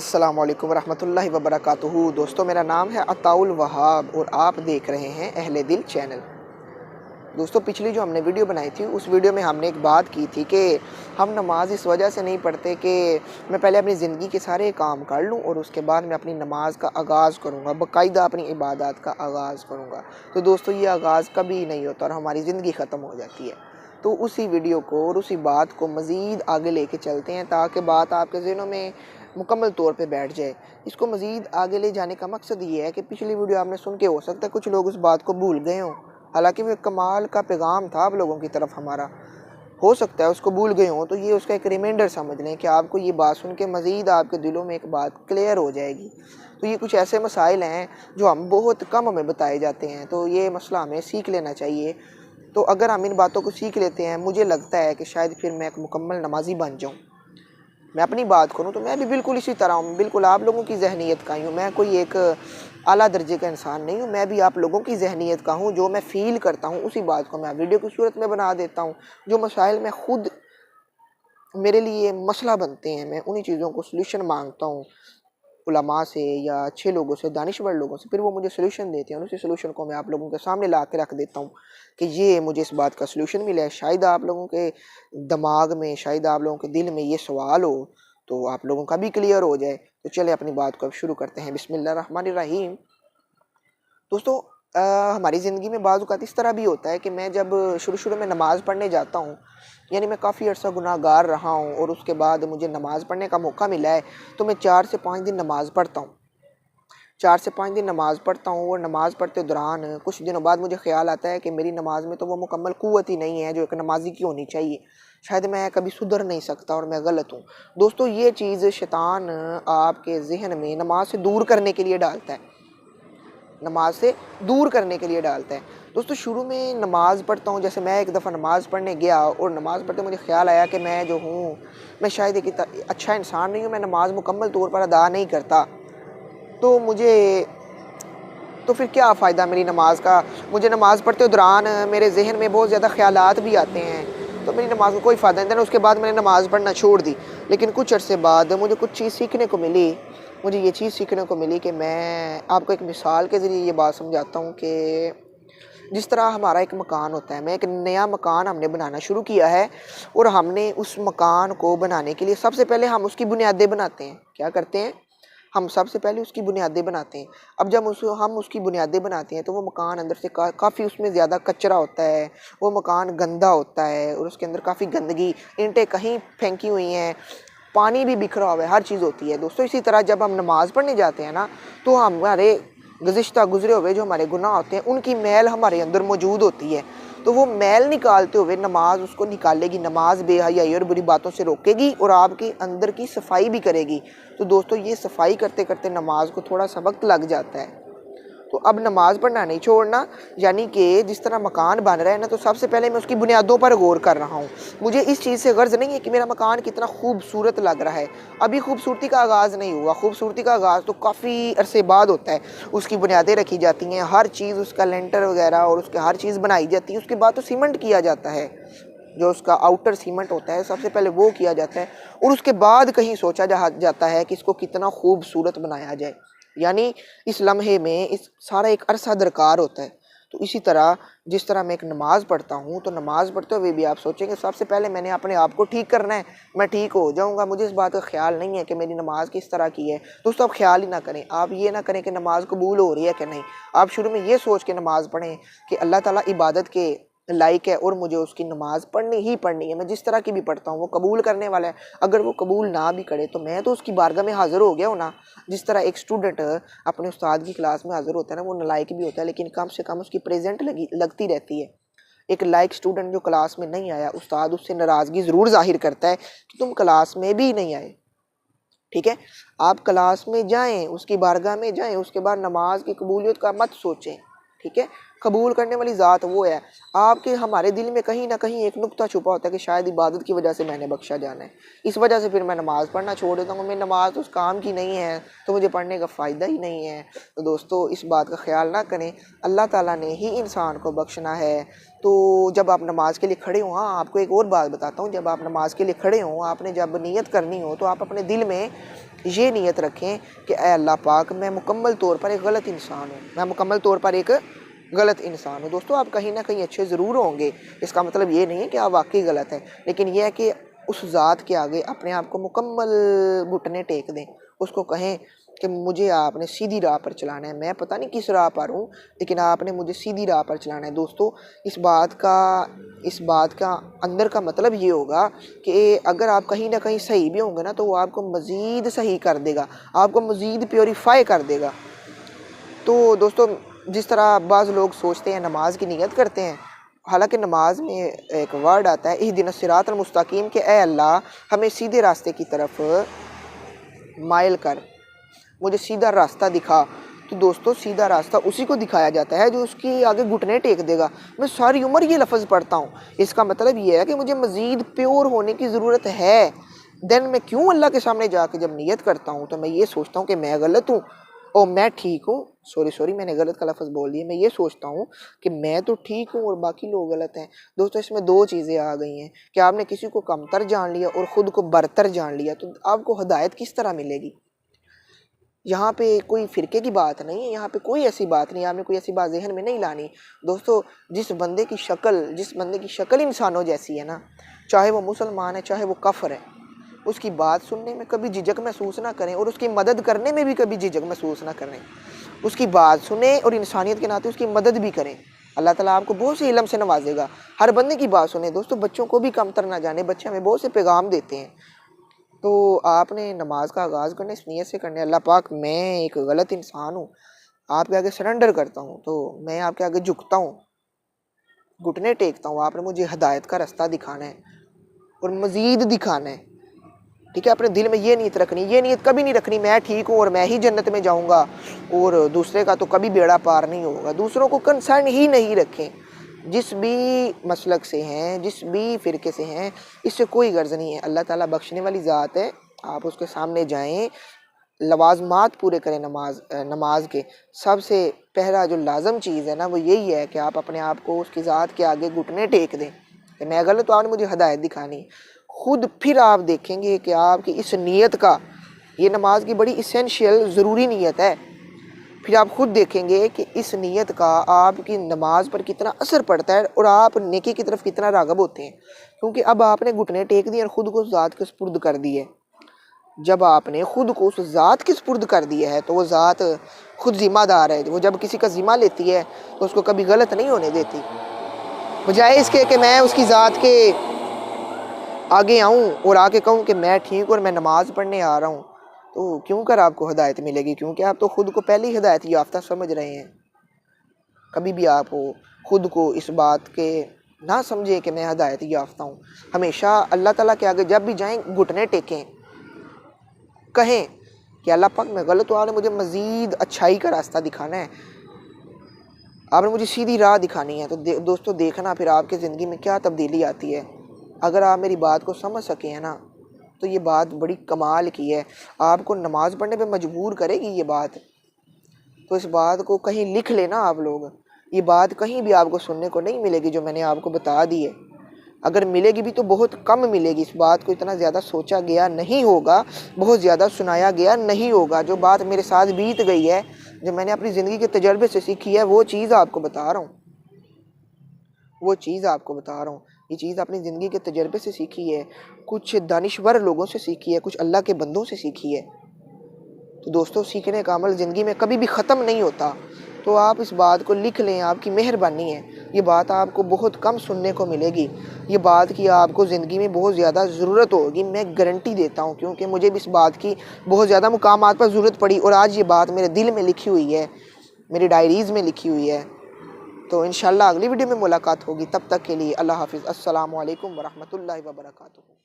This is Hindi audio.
अस्सलामुअलैकुम वरहमतुल्लाहि वबरकातुहू। दोस्तों, मेरा नाम है अताउल वहाब और आप देख रहे हैं अहले दिल चैनल। दोस्तों, पिछली जो हमने वीडियो बनाई थी उस वीडियो में हमने एक बात की थी कि हम नमाज इस वजह से नहीं पढ़ते कि मैं पहले अपनी ज़िंदगी के सारे काम कर लूँ और उसके बाद मैं अपनी नमाज का आगाज़ करूँगा, बाकायदा अपनी इबादत का आगाज़ करूँगा। तो दोस्तों, ये आगाज़ कभी नहीं होता और हमारी ज़िंदगी ख़त्म हो जाती है। तो उसी वीडियो को और उसी बात को मज़ीद आगे लेके चलते हैं ताकि बात आपके ज़हनों में मुकम्मल तौर पे बैठ जाए। इसको मज़ीद आगे ले जाने का मकसद ये है कि पिछली वीडियो आपने सुन के हो सकता है कुछ लोग उस बात को भूल गए हों, हालांकि वो कमाल का पैगाम था आप लोगों की तरफ हमारा, हो सकता है उसको भूल गए हों। तो ये उसका एक रिमाइंडर समझ लें कि आपको ये बात सुन के मज़ीद आपके दिलों में एक बात क्लियर हो जाएगी। तो ये कुछ ऐसे मसाइल हैं जो हम बहुत कम हमें बताए जाते हैं, तो ये मसला हमें सीख लेना चाहिए। तो अगर हम इन बातों को सीख लेते हैं, मुझे लगता है कि शायद फिर मैं एक मुकम्मल नमाजी बन जाऊँ। मैं अपनी बात करूं तो मैं भी बिल्कुल इसी तरह हूं, बिल्कुल आप लोगों की जहनीत का ही हूं। मैं कोई एक आला दर्जे का इंसान नहीं हूं, मैं भी आप लोगों की जहनीत का हूं। जो मैं फ़ील करता हूं उसी बात को मैं वीडियो की सूरत में बना देता हूं। जो मसाइल मैं खुद मेरे लिए मसला बनते हैं, मैं उन्हीं चीज़ों को सलूशन मांगता हूँ उलमा से या अच्छे लोगों से, दानिशवर लोगों से। फिर वो मुझे सलूशन देते हैं, उसी सलूशन को मैं आप लोगों के सामने ला के रख देता हूँ कि ये मुझे इस बात का सलूशन मिला है। शायद आप लोगों के दिमाग में, शायद आप लोगों के दिल में ये सवाल हो तो आप लोगों का भी क्लियर हो जाए। तो चले अपनी बात को अब शुरू करते हैं। बिस्मिल्लाहिर्रहमानिर्रहीम। दोस्तों, हमारी ज़िंदगी में बाज़ औक़ात इस तरह भी होता है कि मैं जब शुरू में नमाज़ पढ़ने जाता हूँ, यानी मैं काफ़ी अर्सा गुनाहगार रहा हूँ और उसके बाद मुझे नमाज़ पढ़ने का मौका मिला है, तो मैं 4 से 5 दिन नमाज़ पढ़ता हूँ। 4 से 5 दिन नमाज़ पढ़ता हूँ और नमाज़ पढ़ते दौरान कुछ दिनों बाद मुझे ख़्याल आता है कि मेरी नमाज़ में तो वो मुकम्मल क़ुव्वत ही नहीं है जो एक नमाज़ी की होनी चाहिए। शायद मैं कभी सुधर नहीं सकता और मैं गलत हूँ। दोस्तों, ये चीज़ शैतान आपके ज़हन में नमाज से दूर करने के लिए डालता है, नमाज से दूर करने के लिए डालता है। दोस्तों, शुरू में नमाज़ पढ़ता हूँ, जैसे मैं एक दफ़ा नमाज़ पढ़ने गया और नमाज़ पढ़ते मुझे ख़्याल आया कि मैं जो हूँ, मैं शायद एक अच्छा इंसान नहीं हूँ, मैं नमाज़ मुकम्मल तौर पर अदा नहीं करता। तो फिर क्या फ़ायदा मेरी नमाज का। मुझे नमाज़ पढ़ते दौरान मेरे ज़हन में बहुत ज़्यादा ख़्यालात भी आते हैं, तो मेरी नमाज को कोई फ़ायदा नहीं था। उसके बाद मैंने नमाज़ पढ़ना छोड़ दी। लेकिन कुछ अरसे बाद मुझे कुछ चीज़ सीखने को मिली। मुझे ये चीज़ सीखने को मिली कि मैं आपको एक मिसाल के ज़रिए ये बात समझाता हूँ कि जिस तरह हमारा एक मकान होता है, मैं एक नया मकान हमने बनाना शुरू किया है और हमने उस मकान को बनाने के लिए सबसे पहले हम उसकी बुनियादें बनाते हैं। क्या करते हैं? हम सबसे पहले उसकी बुनियादें बनाते हैं। अब जब हम उसकी बुनियादें बनाते हैं तो वो मकान अंदर से काफ़ी उसमें ज़्यादा कचरा होता है, वो मकान गंदा होता है और उसके अंदर काफ़ी गंदगी, ईंटें कहीं फेंकी हुई हैं, पानी भी बिखरा हुआ है, हर चीज़ होती है। दोस्तों, इसी तरह जब हम नमाज़ पढ़ने जाते हैं ना, तो हमारे गुज़रे हुए जो हमारे गुनाह होते हैं उनकी मैल हमारे अंदर मौजूद होती है। तो वो मैल निकालते हुए नमाज उसको निकालेगी। नमाज बेहयाई और बुरी बातों से रोकेगी और आपके अंदर की सफाई भी करेगी। तो दोस्तों, ये सफाई करते करते नमाज को थोड़ा सा वक्त लग जाता है। तो अब नमाज पढ़ना नहीं छोड़ना, यानी कि जिस तरह मकान बन रहा है ना, तो सबसे पहले मैं उसकी बुनियादों पर गौर कर रहा हूँ। मुझे इस चीज़ से गर्ज नहीं है कि मेरा मकान कितना खूबसूरत लग रहा है। अभी खूबसूरती का आगाज़ नहीं हुआ, खूबसूरती का आगाज़ तो काफ़ी अरसे बाद होता है। उसकी बुनियादें रखी जाती हैं, हर चीज़, उसका लेंटर वगैरह और उसके हर चीज़ बनाई जाती है। उसके बाद तो सीमेंट किया जाता है, जो उसका आउटर सीमेंट होता है, सबसे पहले वो किया जाता है और उसके बाद कहीं सोचा जाता है कि इसको कितना खूबसूरत बनाया जाए। यानी इस लम्हे में इस सारा एक अरसा दरकार होता है। तो इसी तरह जिस तरह मैं एक नमाज़ पढ़ता हूँ, तो नमाज़ पढ़ते हुए भी आप सोचेंगे सबसे पहले मैंने अपने आप को ठीक करना है, मैं ठीक हो जाऊँगा। मुझे इस बात का ख्याल नहीं है कि मेरी नमाज़ किस तरह की है। दोस्तों, आप ख्याल ही ना करें, आप ये ना करें कि नमाज़ कबूल हो रही है कि नहीं। आप शुरू में ये सोच के नमाज़ पढ़ें कि अल्लाह ताला इबादत के लायक है और मुझे उसकी नमाज़ पढ़नी ही पढ़नी है। मैं जिस तरह की भी पढ़ता हूँ वो कबूल करने वाला है। अगर वो कबूल ना भी करे तो मैं तो उसकी बारगाह में हाज़िर हो गया हूँ ना। जिस तरह एक स्टूडेंट अपने उस्ताद की क्लास में हाज़िर होता है ना, वो नालायक भी होता है लेकिन कम से कम उसकी प्रेजेंट लगती रहती है। एक लायक स्टूडेंट जो क्लास में नहीं आया, उस्ताद उससे नाराज़गी ज़रूर ज़ाहिर करता है कि तुम क्लास में भी नहीं आए। ठीक है, आप क्लास में जाएं, उसकी बारगाह में जाएं, उसके बाद नमाज की कबूलियत का मत सोचें। ठीक है, कबूल करने वाली ज़ात वो है। आपके हमारे दिल में कहीं ना कहीं एक नुक्ता छुपा होता है कि शायद इबादत की वजह से मैंने बख्शा जाना है, इस वजह से फिर मैं नमाज़ पढ़ना छोड़ देता हूँ। मेरी नमाज उस काम की नहीं है तो मुझे पढ़ने का फ़ायदा ही नहीं है। तो दोस्तों, इस बात का ख्याल ना करें, अल्लाह ताला ने ही इंसान को बख्शना है। तो जब आप नमाज के लिए खड़े हों, हाँ, आपको एक और बात बताता हूँ, जब आप नमाज के लिए खड़े हों, आपने जब नीयत करनी हो तो आप अपने दिल में ये नीयत रखें कि ऐ अल्लाह पाक मैं मुकम्मल तौर पर एक गलत इंसान हूँ, मैं मुकम्मल तौर पर एक गलत इंसान हूँ। दोस्तों, आप कहीं ना कहीं अच्छे ज़रूर होंगे, इसका मतलब ये नहीं है कि आप वाकई गलत हैं, लेकिन यह है कि उस ज़ात के आगे अपने आप को मुकम्मल घुटने टेक दें, उसको कहें कि मुझे आपने सीधी राह पर चलाना है, मैं पता नहीं किस राह पर हूँ, लेकिन आपने मुझे सीधी राह पर चलाना है। दोस्तों, इस बात का अंदर का मतलब ये होगा कि अगर आप कहीं ना कहीं सही भी होंगे ना, तो वो आपको मज़ीद सही कर देगा, आपको मज़ीद प्योरीफाई कर देगा। तो दोस्तों, जिस तरह बाज़ लोग सोचते हैं नमाज की नीयत करते हैं, हालांकि नमाज में एक वर्ड आता है इहदिना सिरातल मुस्तकीम, के ए अल्लाह हमें सीधे रास्ते की तरफ माइल कर, मुझे सीधा रास्ता दिखा। तो दोस्तों, सीधा रास्ता उसी को दिखाया जाता है जो उसकी आगे घुटने टेक देगा। मैं सारी उम्र ये लफ्ज़ पढ़ता हूँ, इसका मतलब ये है कि मुझे मज़ीद प्योर होने की ज़रूरत है। देन मैं क्यों अल्लाह के सामने जाके जब नियत करता हूँ तो मैं ये सोचता हूँ कि मैं गलत हूँ और मैं ठीक हूँ। सॉरी मैंने गलत का लफ्ज़ बोल दिया। मैं ये सोचता हूँ कि मैं तो ठीक हूँ और बाकी लोग गलत हैं। दोस्तों, इसमें दो चीज़ें आ गई हैं कि आपने किसी को कमतर जान लिया और ख़ुद को बरतर जान लिया, तो आपको हिदायत किस तरह मिलेगी। यहाँ पे कोई फ़िरके की बात नहीं है, यहाँ पे कोई ऐसी बात नहीं, आपने कोई ऐसी बात जहन में नहीं लानी। दोस्तों, जिस बंदे की शक्ल इंसानों जैसी है ना, चाहे वो मुसलमान है चाहे वो कफ़र है, उसकी बात सुनने में कभी झिझक महसूस ना करें और उसकी मदद करने में भी कभी झिझक महसूस ना करें। उसकी बात सुने और इंसानियत के नाते उसकी मदद भी करें। अल्लाह ताला आपको बहुत से इल्म से नवाजेगा। हर बंदे की बात सुने। दोस्तों, बच्चों को भी कमतर ना जाने, बच्चे हमें बहुत से पैगाम देते हैं। तो आपने नमाज का आगाज़ करना इस नीयत से करना है, अल्लाह पाक मैं एक गलत इंसान हूँ, आपके आगे सरेंडर करता हूँ, तो मैं आपके आगे झुकता हूँ, घुटने टेकता हूँ, आपने मुझे हिदायत का रास्ता दिखाना है और मज़ीद दिखाना है। ठीक है, अपने दिल में ये नीयत रखनी, ये नीयत कभी नहीं रखनी मैं ठीक हूँ और मैं ही जन्नत में जाऊँगा और दूसरे का तो कभी बेड़ा पार नहीं होगा। दूसरों को कंसर्न ही नहीं रखें। जिस भी मसलक से हैं, जिस भी फ़िरके से हैं, इससे कोई गर्ज नहीं है। अल्लाह ताला बख्शने वाली ज़ात है, आप उसके सामने जाएं, लवाज़मात पूरे करें नमाज के। सबसे पहला जो लाजम चीज़ है ना, वो यही है कि आप अपने आप को उसकी ज़ात के आगे घुटने टेक दें कि मैं गलत, तो आपने मुझे हिदायत दिखानी खुद। फिर आप देखेंगे कि आपकी इस नीयत का, ये नमाज की बड़ी इसेंशियल ज़रूरी नीयत है, फिर आप खुद देखेंगे कि इस नीयत का आपकी नमाज पर कितना असर पड़ता है और आप नेकी की तरफ कितना राग़ब होते हैं। क्योंकि अब आपने घुटने टेक दिए और ख़ुद को उस ज़ात के सुपुर्द कर दिए। जब आपने ख़ुद को उस ज़ात के सुपुर्द कर दिया है तो वो ज़ात खुद ज़िम्मेदार है। वो जब किसी का ज़िम्मा लेती है तो उसको कभी गलत नहीं होने देती। बजाय इसके कि मैं उसकी ज़ात के आगे आऊँ और आके कहूँ कि मैं ठीक हूँ और मैं नमाज़ पढ़ने आ रहा हूँ, तो क्यों कर आपको हिदायत मिलेगी, क्योंकि आप तो ख़ुद को पहले ही हिदायत याफ्ता समझ रहे हैं। कभी भी आप ख़ुद को इस बात के ना समझे कि मैं हिदायत याफ्ता हूँ। हमेशा अल्लाह ताला के आगे जब भी जाएं घुटने टेकें, कहें कि अल्लाह पाक मैं गलत हूँ, आपने मुझे मज़ीद अच्छाई का रास्ता दिखाना है, आपने मुझे सीधी राह दिखानी है। तो दोस्तों, देखना फिर आपकी ज़िंदगी में क्या तब्दीली आती है। अगर आप मेरी बात को समझ सके हैं ना, तो ये बात बड़ी कमाल की है, आपको नमाज़ पढ़ने पे मजबूर करेगी ये बात। तो इस बात को कहीं लिख लेना आप लोग, ये बात कहीं भी आपको सुनने को नहीं मिलेगी जो मैंने आपको बता दी है। अगर मिलेगी भी तो बहुत कम मिलेगी। इस बात को इतना ज़्यादा सोचा गया नहीं होगा, बहुत ज़्यादा सुनाया गया नहीं होगा। जो बात मेरे साथ बीत गई है, जो मैंने अपनी ज़िंदगी के तजर्बे से सीखी है, वो चीज़ आपको बता रहा हूँ, ये चीज़ अपनी ज़िंदगी के तजर्बे से सीखी है, कुछ दानिश्वर लोगों से सीखी है, कुछ अल्लाह के बंदों से सीखी है। तो दोस्तों, सीखने का अमल ज़िंदगी में कभी भी ख़त्म नहीं होता। तो आप इस बात को लिख लें, आपकी मेहरबानी है। ये बात आपको बहुत कम सुनने को मिलेगी, ये बात की आपको ज़िंदगी में बहुत ज़्यादा ज़रूरत होगी, मैं गारंटी देता हूँ, क्योंकि मुझे भी इस बात की बहुत ज़्यादा मुकामात पर ज़रूरत पड़ी और आज ये बात मेरे दिल में लिखी हुई है, मेरी डायरीज़ में लिखी हुई है। तो इंशाल्लाह अगली वीडियो में मुलाकात होगी। तब तक के लिए अल्लाह हाफ़िज़। अस्सलामु अलैकुम व रहमतुल्लाहि व बरकातुहू।